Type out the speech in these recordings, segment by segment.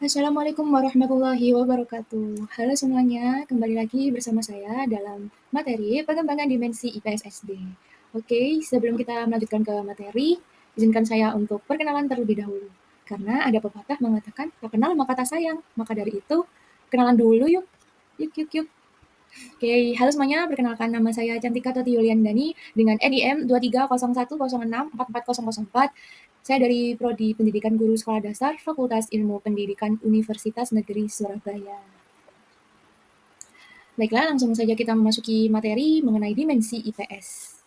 Assalamualaikum warahmatullahi wabarakatuh. Halo semuanya, kembali lagi bersama saya dalam materi pengembangan dimensi IPS SD. Oke, sebelum kita melanjutkan ke materi, izinkan saya untuk perkenalan terlebih dahulu. Karena ada pepatah mengatakan, tak kenal maka tak sayang. Maka dari itu, kenalan dulu yuk. Yuk, yuk, yuk. Oke, halo semuanya. Perkenalkan, nama saya Cantika Toti Yuliandani dengan NIM 2301064404. Saya dari Prodi Pendidikan Guru Sekolah Dasar, Fakultas Ilmu Pendidikan Universitas Negeri Surabaya. Baiklah, langsung saja kita memasuki materi mengenai dimensi IPS.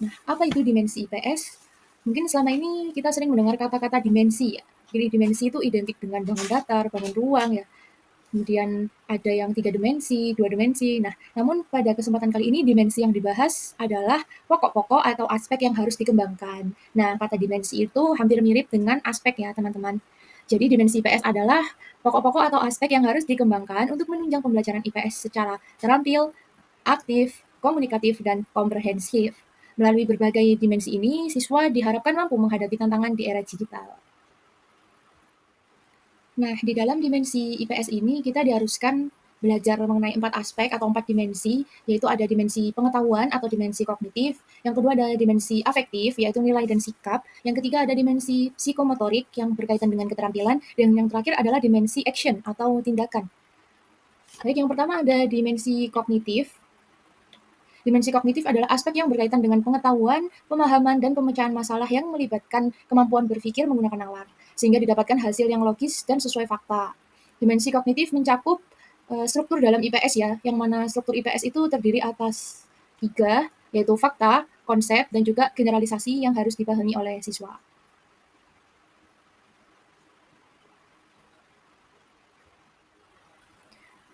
Nah, apa itu dimensi IPS? Mungkin selama ini kita sering mendengar kata-kata dimensi ya. Jadi dimensi itu identik dengan bangun datar, bangun ruang ya. Kemudian ada yang 3 dimensi, 2 dimensi. Nah, namun pada kesempatan kali ini dimensi yang dibahas adalah pokok-pokok atau aspek yang harus dikembangkan. Nah, kata dimensi itu hampir mirip dengan aspek ya, teman-teman. Jadi dimensi IPS adalah pokok-pokok atau aspek yang harus dikembangkan untuk menunjang pembelajaran IPS secara terampil, aktif, komunikatif, dan komprehensif. Melalui berbagai dimensi ini, siswa diharapkan mampu menghadapi tantangan di era digital. Nah, di dalam dimensi IPS ini kita diharuskan belajar mengenai 4 aspek atau 4 dimensi, yaitu ada dimensi pengetahuan atau dimensi kognitif, yang kedua ada dimensi afektif, yaitu nilai dan sikap, yang ketiga ada dimensi psikomotorik yang berkaitan dengan keterampilan, dan yang terakhir adalah dimensi action atau tindakan. Baik, yang pertama ada dimensi kognitif. Dimensi kognitif adalah aspek yang berkaitan dengan pengetahuan, pemahaman, dan pemecahan masalah yang melibatkan kemampuan berpikir menggunakan nalar, sehingga didapatkan hasil yang logis dan sesuai fakta. Dimensi kognitif mencakup struktur dalam IPS ya, yang mana struktur IPS itu terdiri atas 3, yaitu fakta, konsep, dan juga generalisasi yang harus dipahami oleh siswa.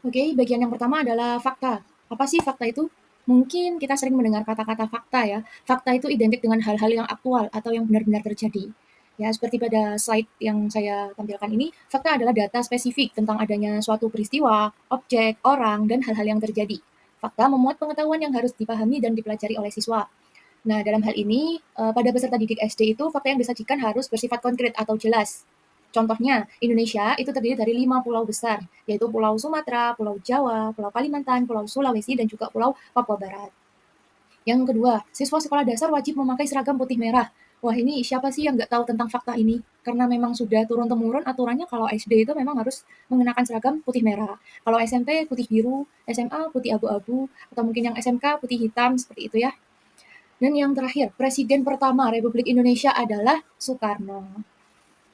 Oke, bagian yang pertama adalah fakta. Apa sih fakta itu? Mungkin kita sering mendengar kata-kata fakta ya. Fakta itu identik dengan hal-hal yang aktual atau yang benar-benar terjadi. Ya, seperti pada slide yang saya tampilkan ini, fakta adalah data spesifik tentang adanya suatu peristiwa, objek, orang, dan hal-hal yang terjadi. Fakta memuat pengetahuan yang harus dipahami dan dipelajari oleh siswa. Nah, dalam hal ini, pada peserta didik SD itu fakta yang disajikan harus bersifat konkret atau jelas. Contohnya, Indonesia itu terdiri dari 5 pulau besar, yaitu Pulau Sumatera, Pulau Jawa, Pulau Kalimantan, Pulau Sulawesi, dan juga Pulau Papua Barat. Yang kedua, siswa sekolah dasar wajib memakai seragam putih merah. Wah, ini siapa sih yang nggak tahu tentang fakta ini? Karena memang sudah turun-temurun aturannya kalau SD itu memang harus mengenakan seragam putih merah. Kalau SMP putih biru, SMA putih abu-abu, atau mungkin yang SMK putih hitam, seperti itu ya. Dan yang terakhir, Presiden pertama Republik Indonesia adalah Soekarno.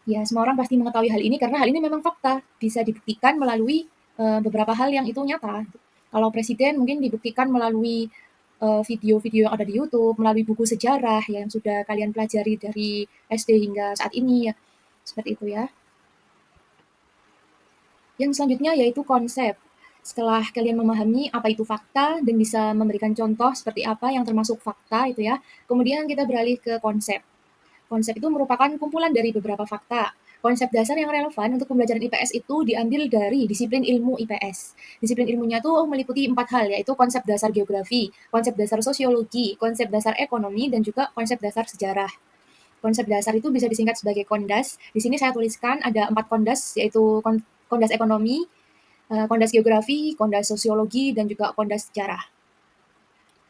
Ya, semua orang pasti mengetahui hal ini karena hal ini memang fakta, bisa dibuktikan melalui beberapa hal yang itu nyata. Kalau presiden mungkin dibuktikan melalui video-video yang ada di YouTube, melalui buku sejarah yang sudah kalian pelajari dari SD hingga saat ini ya. Seperti itu ya. Yang selanjutnya yaitu konsep. Setelah kalian memahami apa itu fakta dan bisa memberikan contoh seperti apa yang termasuk fakta itu ya, kemudian kita beralih ke konsep. Konsep itu merupakan kumpulan dari beberapa fakta. Konsep dasar yang relevan untuk pembelajaran IPS itu diambil dari disiplin ilmu IPS. Disiplin ilmunya tuh meliputi 4 hal, yaitu konsep dasar geografi, konsep dasar sosiologi, konsep dasar ekonomi, dan juga konsep dasar sejarah. Konsep dasar itu bisa disingkat sebagai KONDAS. Di sini saya tuliskan ada 4 KONDAS, yaitu KONDAS ekonomi, KONDAS geografi, KONDAS sosiologi, dan juga KONDAS sejarah.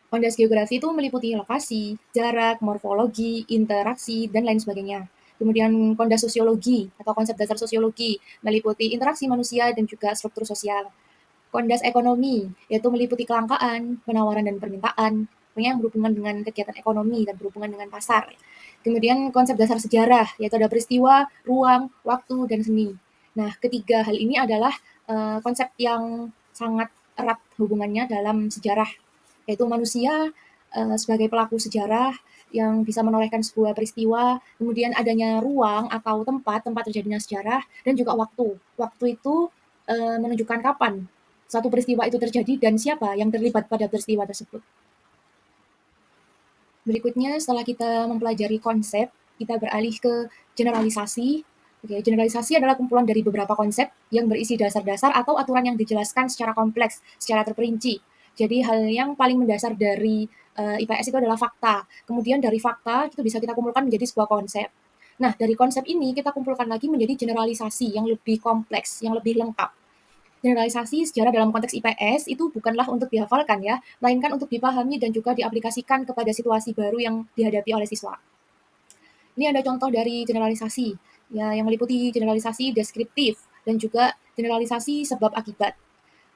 KONDAS geografi itu meliputi lokasi, jarak, morfologi, interaksi, dan lain sebagainya. Kemudian KONDAS sosiologi atau konsep dasar sosiologi meliputi interaksi manusia dan juga struktur sosial. KONDAS ekonomi yaitu meliputi kelangkaan, penawaran dan permintaan, yang berhubungan dengan kegiatan ekonomi dan berhubungan dengan pasar. Kemudian konsep dasar sejarah yaitu ada peristiwa, ruang, waktu, dan seni. Nah, ketiga hal ini adalah konsep yang sangat erat hubungannya dalam sejarah, yaitu manusia sebagai pelaku sejarah yang bisa menorehkan sebuah peristiwa, kemudian adanya ruang atau tempat terjadinya sejarah, dan juga waktu. Waktu itu menunjukkan kapan satu peristiwa itu terjadi dan siapa yang terlibat pada peristiwa tersebut. Berikutnya, setelah kita mempelajari konsep, kita beralih ke generalisasi. Oke, generalisasi adalah kumpulan dari beberapa konsep yang berisi dasar-dasar atau aturan yang dijelaskan secara kompleks, secara terperinci. Jadi hal yang paling mendasar dari IPS itu adalah fakta. Kemudian dari fakta itu bisa kita kumpulkan menjadi sebuah konsep. Nah, dari konsep ini kita kumpulkan lagi menjadi generalisasi yang lebih kompleks, yang lebih lengkap. Generalisasi sejarah dalam konteks IPS itu bukanlah untuk dihafalkan ya, melainkan untuk dipahami dan juga diaplikasikan kepada situasi baru yang dihadapi oleh siswa. Ini ada contoh dari generalisasi, ya, yang meliputi generalisasi deskriptif dan juga generalisasi sebab akibat.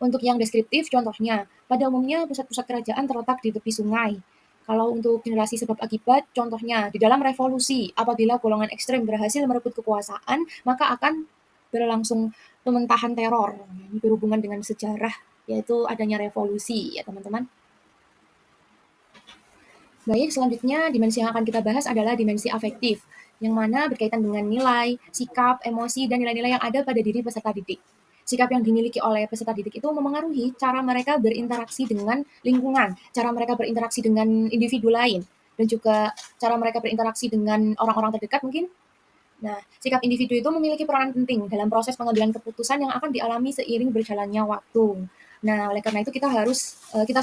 Untuk yang deskriptif, contohnya, pada umumnya pusat-pusat kerajaan terletak di tepi sungai. Kalau untuk generasi sebab akibat, contohnya, di dalam revolusi, apabila golongan ekstrem berhasil merebut kekuasaan, maka akan berlangsung pementahan teror. Ini berhubungan dengan sejarah, yaitu adanya revolusi, ya teman-teman. Baik, selanjutnya dimensi yang akan kita bahas adalah dimensi afektif, yang mana berkaitan dengan nilai, sikap, emosi, dan nilai-nilai yang ada pada diri peserta didik. Sikap yang dimiliki oleh peserta didik itu memengaruhi cara mereka berinteraksi dengan lingkungan, cara mereka berinteraksi dengan individu lain, dan juga cara mereka berinteraksi dengan orang-orang terdekat mungkin. Nah, sikap individu itu memiliki peranan penting dalam proses pengambilan keputusan yang akan dialami seiring berjalannya waktu. Nah, oleh karena itu kita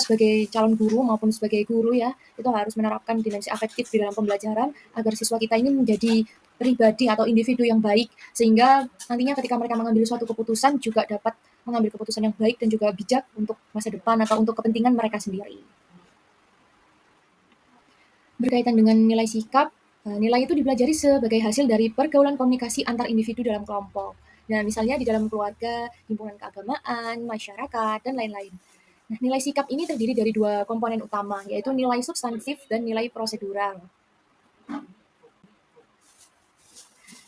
sebagai calon guru maupun sebagai guru ya, itu harus menerapkan dimensi afektif di dalam pembelajaran agar siswa kita ini menjadi pribadi atau individu yang baik, sehingga nantinya ketika mereka mengambil suatu keputusan juga dapat mengambil keputusan yang baik dan juga bijak untuk masa depan atau untuk kepentingan mereka sendiri. Berkaitan dengan nilai sikap, nilai itu dipelajari sebagai hasil dari pergaulan komunikasi antar individu dalam kelompok. Nah, misalnya di dalam keluarga, himpunan keagamaan, masyarakat, dan lain-lain. Nah, nilai sikap ini terdiri dari dua komponen utama, yaitu nilai substantif dan nilai prosedural.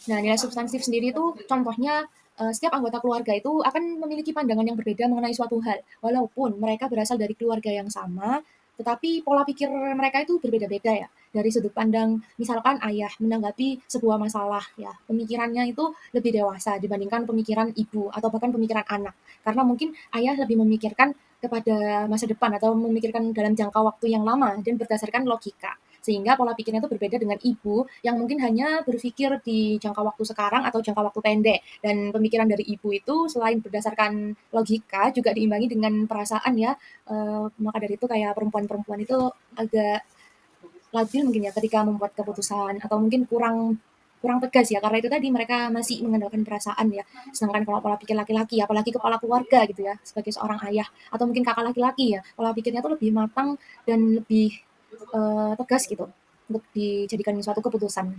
Nah, nilai substantif sendiri itu contohnya setiap anggota keluarga itu akan memiliki pandangan yang berbeda mengenai suatu hal. Walaupun mereka berasal dari keluarga yang sama, tetapi pola pikir mereka itu berbeda-beda ya. Dari sudut pandang, misalkan ayah menanggapi sebuah masalah ya, pemikirannya itu lebih dewasa dibandingkan pemikiran ibu atau bahkan pemikiran anak. Karena mungkin ayah lebih memikirkan kepada masa depan atau memikirkan dalam jangka waktu yang lama dan berdasarkan logika. Sehingga pola pikirnya itu berbeda dengan ibu yang mungkin hanya berpikir di jangka waktu sekarang atau jangka waktu pendek. Dan pemikiran dari ibu itu selain berdasarkan logika juga diimbangi dengan perasaan ya. Maka dari itu kayak perempuan-perempuan itu agak labil mungkin ya ketika membuat keputusan atau mungkin kurang kurang tegas ya karena itu tadi mereka masih mengandalkan perasaan ya. Sedangkan kalau pola pikir laki-laki apalagi kepala keluarga gitu ya sebagai seorang ayah atau mungkin kakak laki-laki ya pola pikirnya tuh lebih matang dan lebih tegas gitu untuk dijadikan suatu keputusan.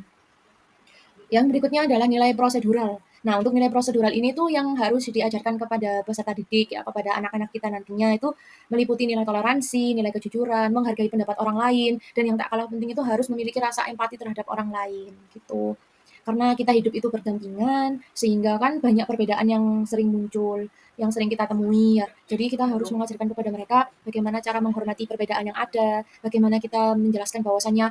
Yang berikutnya adalah nilai prosedural. Nah, untuk nilai prosedural ini tuh yang harus diajarkan kepada peserta didik ya, kepada anak-anak kita nantinya itu meliputi nilai toleransi, nilai kejujuran, menghargai pendapat orang lain, dan yang tak kalah penting itu harus memiliki rasa empati terhadap orang lain gitu. Karena kita hidup itu berdampingan, sehingga kan banyak perbedaan yang sering muncul, yang sering kita temui ya. Jadi kita harus mengajarkan kepada mereka bagaimana cara menghormati perbedaan yang ada, bagaimana kita menjelaskan bahwasannya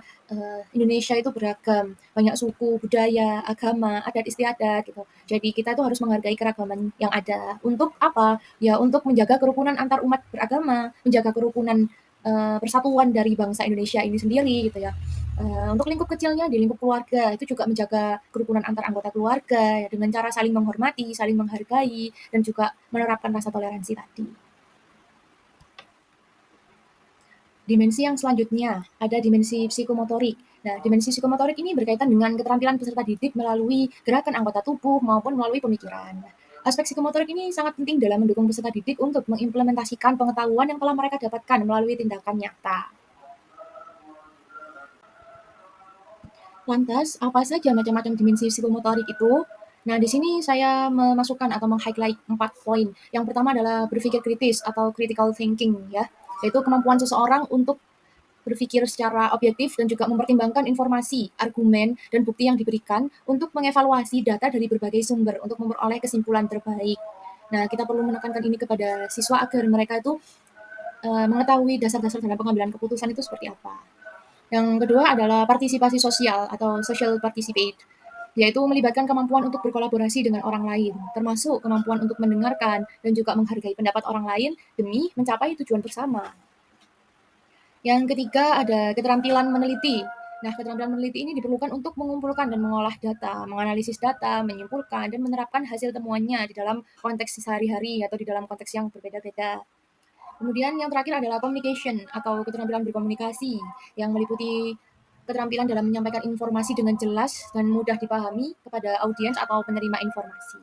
Indonesia itu beragam, banyak suku, budaya, agama, adat istiadat gitu. Jadi kita itu harus menghargai keragaman yang ada. Untuk apa? Ya untuk menjaga kerukunan antar umat beragama, menjaga kerukunan persatuan dari bangsa Indonesia ini sendiri gitu ya. Untuk lingkup kecilnya di lingkup keluarga itu juga menjaga kerukunan antar anggota keluarga ya, dengan cara saling menghormati, saling menghargai dan juga menerapkan rasa toleransi tadi. Dimensi yang selanjutnya ada dimensi psikomotorik. Nah, dimensi psikomotorik ini berkaitan dengan keterampilan peserta didik melalui gerakan anggota tubuh maupun melalui pemikiran. Aspek psikomotorik ini sangat penting dalam mendukung peserta didik untuk mengimplementasikan pengetahuan yang telah mereka dapatkan melalui tindakan nyata. Lantas, apa saja macam-macam dimensi psikomotorik itu? Nah, di sini saya memasukkan atau meng-highlight 4 poin. Yang pertama adalah berpikir kritis atau critical thinking ya, yaitu kemampuan seseorang untuk berpikir secara objektif dan juga mempertimbangkan informasi, argumen, dan bukti yang diberikan untuk mengevaluasi data dari berbagai sumber untuk memperoleh kesimpulan terbaik. Nah, kita perlu menekankan ini kepada siswa agar mereka itu mengetahui dasar-dasar dalam pengambilan keputusan itu seperti apa. Yang kedua adalah partisipasi sosial atau social participate, yaitu melibatkan kemampuan untuk berkolaborasi dengan orang lain, termasuk kemampuan untuk mendengarkan dan juga menghargai pendapat orang lain demi mencapai tujuan bersama. Yang ketiga ada keterampilan meneliti. Nah, keterampilan meneliti ini diperlukan untuk mengumpulkan dan mengolah data, menganalisis data, menyimpulkan, dan menerapkan hasil temuannya di dalam konteks sehari-hari atau di dalam konteks yang berbeda-beda. Kemudian yang terakhir adalah communication atau keterampilan berkomunikasi yang meliputi keterampilan dalam menyampaikan informasi dengan jelas dan mudah dipahami kepada audiens atau penerima informasi.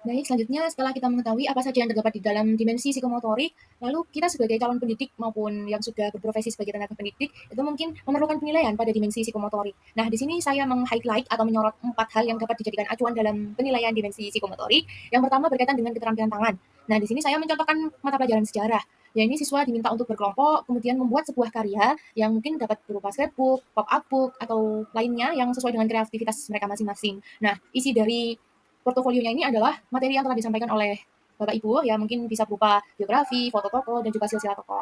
Baik, selanjutnya setelah kita mengetahui apa saja yang terdapat di dalam dimensi psikomotorik, lalu kita sebagai calon pendidik maupun yang sudah berprofesi sebagai tenaga pendidik, itu mungkin memerlukan penilaian pada dimensi psikomotorik. Nah, di sini saya meng-highlight atau menyorot 4 hal yang dapat dijadikan acuan dalam penilaian dimensi psikomotorik. Yang pertama berkaitan dengan keterampilan tangan. Nah, di sini saya mencontohkan mata pelajaran sejarah. Ya, ini siswa diminta untuk berkelompok, kemudian membuat sebuah karya yang mungkin dapat berupa scrapbook, pop-up book, atau lainnya yang sesuai dengan kreativitas mereka masing-masing. Nah, isi dari portofolionya ini adalah materi yang telah disampaikan oleh Bapak Ibu, ya mungkin bisa berupa biografi, foto tokoh, dan juga silsilah tokoh.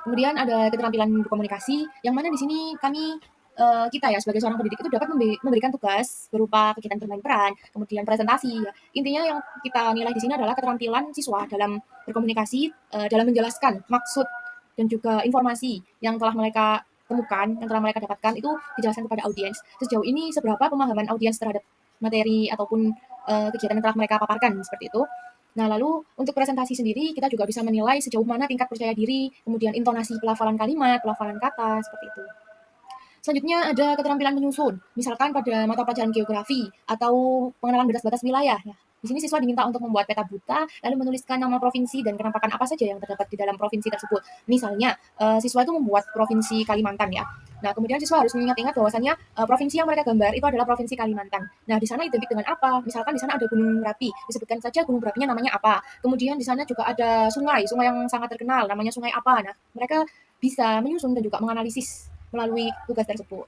Kemudian ada keterampilan berkomunikasi, yang mana di sini kita ya sebagai seorang pendidik itu dapat memberikan tugas berupa kegiatan bermain peran, kemudian presentasi. Ya. Intinya yang kita nilai di sini adalah keterampilan siswa dalam berkomunikasi, dalam menjelaskan maksud dan juga informasi yang telah mereka temukan, yang telah mereka dapatkan itu dijelaskan kepada audiens. Sejauh ini seberapa pemahaman audiens terhadap materi ataupun kegiatan yang telah mereka paparkan seperti itu. Nah, lalu untuk presentasi sendiri kita juga bisa menilai sejauh mana tingkat percaya diri, kemudian intonasi pelafalan kalimat, pelafalan kata, seperti itu. Selanjutnya ada keterampilan menyusun, misalkan pada mata pelajaran geografi atau pengenalan batas-batas wilayah. Ya. Di sini siswa diminta untuk membuat peta buta, lalu menuliskan nama provinsi dan penampakan apa saja yang terdapat di dalam provinsi tersebut. Misalnya, siswa itu membuat provinsi Kalimantan ya. Nah, kemudian siswa harus mengingat-ingat bahwasannya provinsi yang mereka gambar itu adalah provinsi Kalimantan. Nah, di sana identik dengan apa? Misalkan di sana ada Gunung Merapi, disebutkan saja Gunung Merapinya namanya apa. Kemudian di sana juga ada sungai yang sangat terkenal, namanya sungai apa. Nah, mereka bisa menyusun dan juga menganalisis melalui tugas tersebut.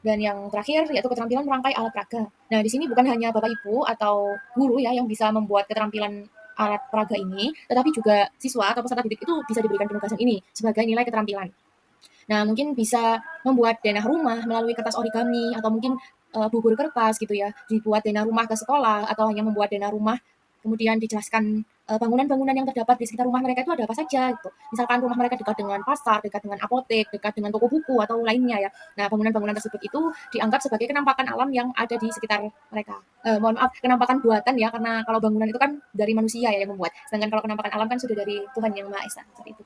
Dan yang terakhir yaitu keterampilan merangkai alat peraga. Nah, di sini bukan hanya Bapak Ibu atau guru ya yang bisa membuat keterampilan alat peraga ini, tetapi juga siswa atau peserta didik itu bisa diberikan penugasan ini sebagai nilai keterampilan. Nah, mungkin bisa membuat denah rumah melalui kertas origami atau mungkin bubur kertas gitu ya, dibuat denah rumah ke sekolah atau hanya membuat denah rumah kemudian dijelaskan bangunan-bangunan yang terdapat di sekitar rumah mereka itu ada apa saja gitu. Misalkan rumah mereka dekat dengan pasar, dekat dengan apotek, dekat dengan toko buku atau lainnya ya. Nah, bangunan-bangunan tersebut itu dianggap sebagai kenampakan alam yang ada di sekitar mereka. Mohon maaf, kenampakan buatan ya, karena kalau bangunan itu kan dari manusia ya yang membuat. Sedangkan kalau kenampakan alam kan sudah dari Tuhan Yang Maha Esa, seperti itu.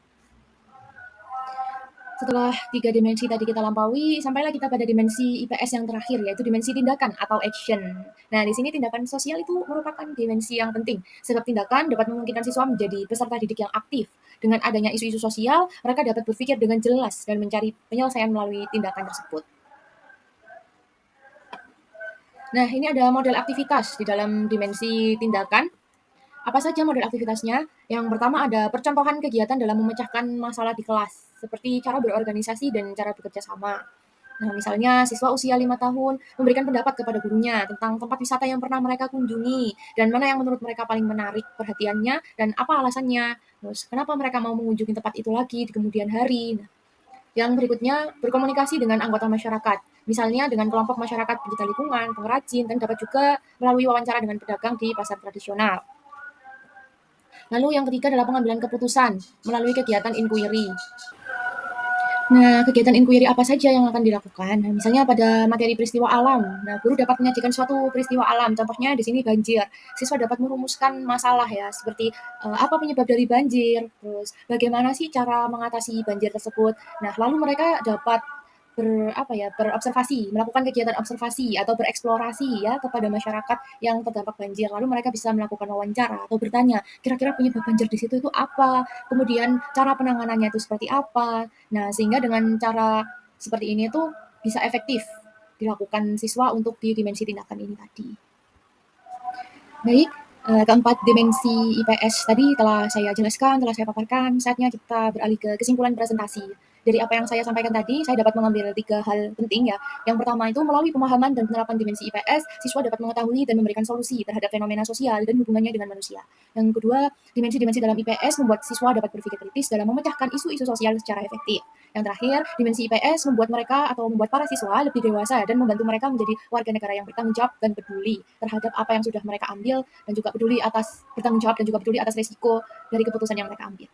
Setelah 3 dimensi tadi kita lampaui, sampailah kita pada dimensi IPS yang terakhir, yaitu dimensi tindakan atau action. Nah, di sini tindakan sosial itu merupakan dimensi yang penting, sebab tindakan dapat memungkinkan siswa menjadi peserta didik yang aktif. Dengan adanya isu-isu sosial, mereka dapat berpikir dengan jelas dan mencari penyelesaian melalui tindakan tersebut. Nah, ini ada model aktivitas di dalam dimensi tindakan. Apa saja model aktivitasnya? Yang pertama ada percontohan kegiatan dalam memecahkan masalah di kelas, seperti cara berorganisasi dan cara bekerja sama. Nah, misalnya siswa usia 5 tahun memberikan pendapat kepada gurunya tentang tempat wisata yang pernah mereka kunjungi dan mana yang menurut mereka paling menarik perhatiannya dan apa alasannya. Terus, kenapa mereka mau mengunjungi tempat itu lagi di kemudian hari. Nah, yang berikutnya, berkomunikasi dengan anggota masyarakat. Misalnya dengan kelompok masyarakat pencinta lingkungan, pengrajin, dan dapat juga melalui wawancara dengan pedagang di pasar tradisional. Lalu yang ketiga adalah pengambilan keputusan melalui kegiatan inquiry. Nah, kegiatan inquiry apa saja yang akan dilakukan? Nah, misalnya pada materi peristiwa alam. Nah, guru dapat menyajikan suatu peristiwa alam. Contohnya di sini banjir. Siswa dapat merumuskan masalah ya, seperti apa penyebab dari banjir, terus bagaimana sih cara mengatasi banjir tersebut. Nah, lalu mereka dapat berobservasi, melakukan kegiatan observasi atau bereksplorasi ya kepada masyarakat yang terdampak banjir. Lalu mereka bisa melakukan wawancara atau bertanya, kira-kira penyebab banjir di situ itu apa? Kemudian cara penanganannya itu seperti apa? Nah, sehingga dengan cara seperti ini tuh bisa efektif dilakukan siswa untuk di dimensi tindakan ini tadi. Baik, keempat dimensi IPS tadi telah saya jelaskan, telah saya paparkan. Saatnya kita beralih ke kesimpulan presentasi. Dari apa yang saya sampaikan tadi, saya dapat mengambil 3 hal penting ya. Yang pertama itu melalui pemahaman dan penerapan dimensi IPS, siswa dapat mengetahui dan memberikan solusi terhadap fenomena sosial dan hubungannya dengan manusia. Yang kedua, dimensi-dimensi dalam IPS membuat siswa dapat berpikir kritis dalam memecahkan isu-isu sosial secara efektif. Yang terakhir, dimensi IPS membuat mereka atau membuat para siswa lebih dewasa dan membantu mereka menjadi warga negara yang bertanggung jawab dan peduli terhadap apa yang sudah mereka ambil dan juga bertanggung jawab dan juga peduli atas risiko dari keputusan yang mereka ambil.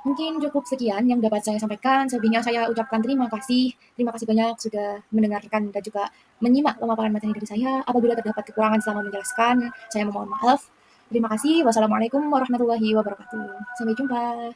Mungkin cukup sekian yang dapat saya sampaikan. Selebihnya saya ucapkan terima kasih. Terima kasih banyak sudah mendengarkan dan juga menyimak pemaparan materi dari saya. Apabila terdapat kekurangan selama menjelaskan, saya memohon maaf. Terima kasih. Wassalamualaikum warahmatullahi wabarakatuh. Sampai jumpa.